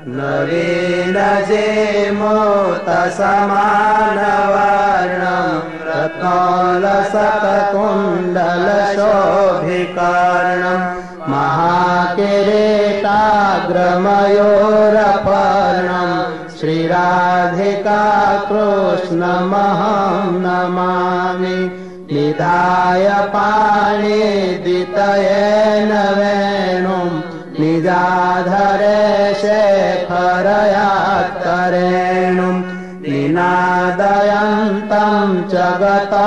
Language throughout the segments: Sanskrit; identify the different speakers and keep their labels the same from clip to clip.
Speaker 1: नवीनजेमोतसमानवर्णं रत्नोलसत्कुण्डलशोभिकर्णं महाकिरीटाग्रमयूरपर्णं श्रीराधिका कृष्णमहं नमामि। निधाय पाणिदितयेन वेणुं निजाधरे शेखरयात्तरेणुं निनादयन्तं जगतौकरेणुं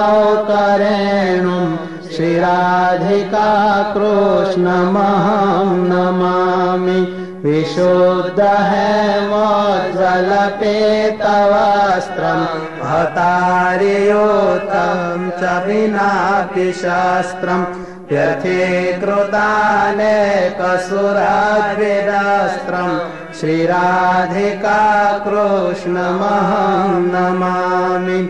Speaker 1: श्रीराधिका कृष्णमहं नमामि। विशुद्धहेमोज्ज्वलपीतवस्त्रं भतारियुतं च विनापि शास्त्रं व्यर्थीकृतानेकसुराद्विरस्त्रं श्रीराधिका कृष्णमहं नमामि।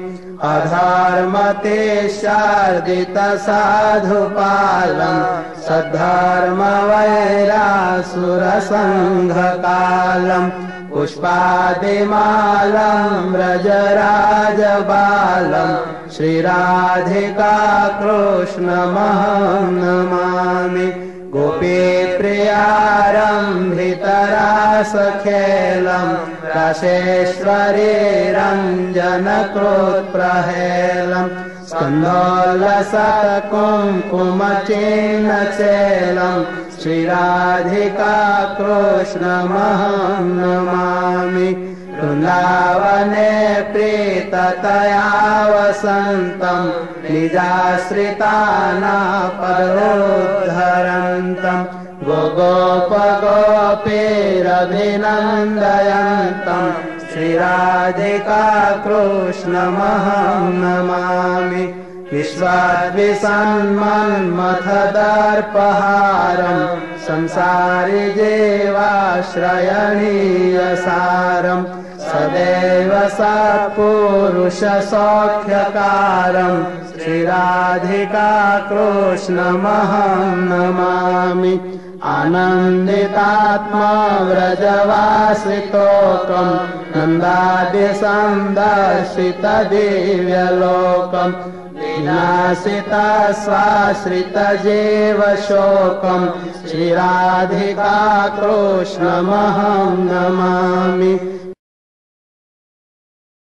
Speaker 1: अधर्मतेशार्दितसाधुपालं सद्धर्मवैरासुरसङ्घकालं पुष्पादिमालं व्रजराजबालं श्रीराधिका कृष्णमहं नमामि। गोपीप्रियारम्भितरासखेलं रसेश्वरी रञ्जनकृत्प्रहेलं स्कन्धोल्लसत्कुङ्कुमचिह्नचेलं श्रीराधिका कृष्णमहं नमामि। वृन्दावने प्रीततया वसन्तं निजाश्रितानापरोद्धरन्तं गोगोपगोपीरभिनन्दयन्तं श्रीराधिका कृष्णमहं नमामि। विश्वाद्विसन्मन्मथदर्पहारं संसारि जीवाश्रयणीयसारं सदैव सत्पुरुषसौख्यकारं श्रीराधिका कृष्णमहं नमामि। आनन्दितात्मा व्रजवासितोकं नन्दादिसन्दर्शितदिव्यलोकं विनाशितस्वाश्रितजीवशोकं श्रीराधिका कृष्णमहं नमामि।